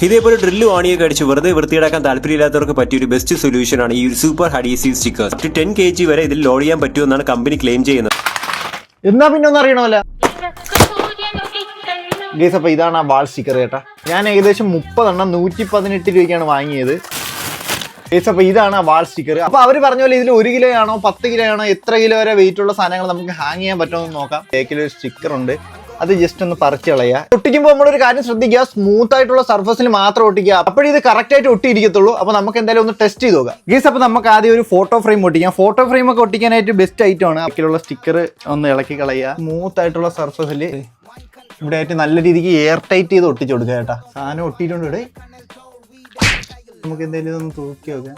ഇതേപോലെ ഡ്രില്ല് വാണിയൊക്കെ അടിച്ച് വെറുതെ വൃത്തിയിടാക്കാൻ താല്പര്യമില്ലാത്തവർക്ക് പറ്റിയൊരു ബെസ്റ്റ് സൊല്യൂഷനാണ് ഈ super adhesive stickers. Up to 10 kg വരെ ഇതിൽ ലോഡ് ചെയ്യാൻ പറ്റുമെന്നാണ് കമ്പനി ക്ലെയിം ചെയ്യുന്നത്. എന്നാ പിന്നെ ഒന്നും അറിയണമല്ല ഗൈസ്. അപ്പൊ ഇതാണ് ആ വാൾ സ്റ്റിക്കർ കേട്ടാ. ഞാൻ ഏകദേശം 30 എണ്ണം 118 രൂപയ്ക്കാണ് വാങ്ങിയത് ഗൈസ്. അപ്പൊ ഇതാണ് ആ വാൾ സ്റ്റിക്കർ. അപ്പൊ അവര് പറഞ്ഞ പോലെ ഇതിൽ 1 കിലോ ആണോ 10 കിലോ ആണോ എത്ര കിലോ വരെ വെയിറ്റ് ഉള്ള സാധനങ്ങൾ നമുക്ക് ഹാങ് ചെയ്യാൻ പറ്റുമെന്ന് നോക്കാം. ബേക്കിലൊരു സ്റ്റിക്കർ ഉണ്ട്, അത് ജസ്റ്റ് ഒന്ന് പറിച്ച് കളയുക. ഒട്ടിക്കുമ്പോൾ നമ്മളൊരു കാര്യം ശ്രദ്ധിക്കുക, സ്മൂത്ത് ആയിട്ടുള്ള സർഫസിൽ മാത്രം ഒട്ടിക്കുക, അപ്പോഴേ ഇത് കറക്റ്റ് ആയിട്ട് ഒട്ടിയിരിക്കത്തുള്ളൂ. അപ്പൊ നമുക്ക് എന്തായാലും ഒന്ന് ടെസ്റ്റ് ചെയ്ത് നോക്കാം ഗൈസ്. അപ്പൊ നമുക്ക് ആദ്യം ഒരു ഫോട്ടോ ഫ്രെയിം ഒട്ടിക്കാം. ഫോട്ടോ ഫ്രെയിം ഒക്കെ ഒട്ടിക്കാനായിട്ട് ബെസ്റ്റ് ഐറ്റം ആണ്. ബാക്കിലുള്ള സ്റ്റിക്കർ ഒന്ന് ഇളക്കി കളയുക. സ്മൂത്ത് ആയിട്ടുള്ള സർഫസിൽ ഇവിടെ ആയിട്ട് നല്ല രീതിക്ക് എയർ ടൈറ്റ് ചെയ്ത് ഒട്ടിച്ചു കൊടുക്കുക കേട്ടാ. സാധനം ഒട്ടിയിട്ടുണ്ട് ഇവിടെ. നമുക്ക് എന്തെങ്കിലും ഒന്ന് തൂക്കി നോക്കാം.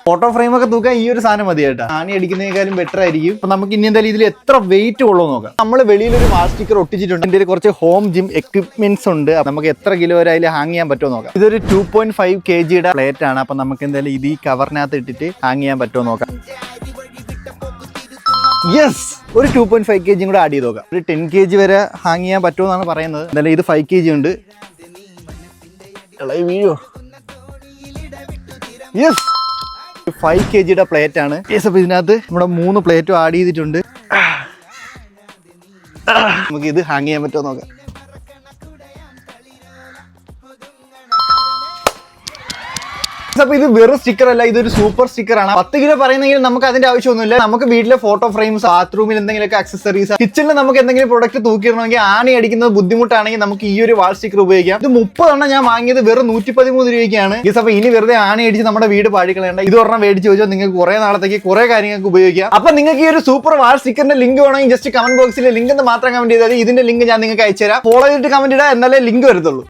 ഫോട്ടോ ഫ്രെയിം ഒക്കെ തൂക്കാൻ ഈ ഒരു സാധനം മതി കേട്ടോ. ആണി അടിക്കുന്നതിനേക്കാളും ബെറ്റർ ആയിരിക്കും. അപ്പൊ നമുക്ക് ഇനി എന്തായാലും ഇതിൽ എത്ര വെയിറ്റ് കൊള്ളുമെന്ന് നോക്കാം. നമ്മൾ വെളിയിലൊരു വാൾ സ്റ്റിക്കർ ഒട്ടിച്ചിട്ടുണ്ട്. ഇതിൽ കുറച്ച് ഹോം ജിം എക്വിപ്മെന്റ്സ് ഉണ്ട്. നമുക്ക് എത്ര കിലോ വരെ അതിൽ ഹാങ് ചെയ്യാൻ പറ്റുമോ നോക്കാം. ഇതൊരു 2.5 kg പ്ലേറ്റ് ആണ്. അപ്പൊ നമുക്ക് എന്തായാലും ഇത് ഈ കവറിനകത്ത് ഇട്ടിട്ട് ഹാങ് ചെയ്യാൻ പറ്റുമോ നോക്കാം. യെസ്, ഒരു 2.5 kg കൂടെ ആഡ് ചെയ്ത് നോക്കാം. ഒരു 10 kg വരെ ഹാങ് ചെയ്യാൻ പറ്റുമെന്നാണ് പറയുന്നത്. എന്തായാലും ഇത് 5 kg ഉണ്ട്. വീഴോ? യെസ്, 5 kg പ്ലേറ്റ് ആണ്. യെസ്, അപ്പൊ ഇതിനകത്ത് നമ്മുടെ 3 പ്ലേറ്റും ആഡ് ചെയ്തിട്ടുണ്ട്. നമുക്ക് ഇത് ഹാങ് ചെയ്യാൻ പറ്റുമോ നോക്കാം. അപ്പൊ ഇത് വെറും സ്റ്റിക്കർ അല്ല, ഇതൊരു സൂപ്പർ സ്റ്റിക്കർ ആണ്. 10 കിലോ പറയുന്നെങ്കിൽ നമുക്ക് അതിന്റെ ആവശ്യമൊന്നുമില്ല. നമുക്ക് വീട്ടിലെ ഫോട്ടോ ഫ്രെയിംസ്, ബാത്റൂമിൽ എന്തെങ്കിലുമൊക്കെ അക്സസറീസ്, കിച്ചണിൽ നമുക്ക് എന്തെങ്കിലും പ്രൊഡക്റ്റ് തൂക്കിയിടണമെങ്കിൽ ആണി അടിക്കുന്നത് ബുദ്ധിമുട്ടാണെങ്കിൽ നമുക്ക് ഈ ഒരു വാൾ സ്റ്റിക്കർ ഉപയോഗിക്കാം. ഇത് 30 എണ്ണം ഞാൻ വാങ്ങിയത് വെറും 113 രൂപയ്ക്കാണ്. അപ്പൊ ഇനി വെറുതെ ആണി അടിച്ച് നമ്മുടെ വീട് പാടിക്കളയേണ്ട. ഇത് ഒരെണ്ണം മേടിച്ച് വെച്ചാൽ നിങ്ങൾക്ക് കുറെ നാളത്തേക്ക് കുറെ കാര്യങ്ങൾക്ക് ഉപയോഗിക്കാം. അപ്പൊ നിങ്ങൾക്ക് ഈ ഒരു സൂപ്പർ വാൾ സ്റ്റിക്കറിന്റെ ലിങ്ക് വേണമെങ്കിൽ ജസ്റ്റ് കമന്റ് ബോക്സിൽ ലിങ്ക് എന്ന് മാത്രം കമന്റ് ചെയ്താൽ ഇതിന്റെ ലിങ്ക് ഞാൻ നിങ്ങൾക്ക് അയച്ചുതരാം. ഫോളോ ചെയ്തിട്ട് കമന്റ് ഇടാം, എന്നാലേ ലിങ്ക് വരത്തുള്ളൂ.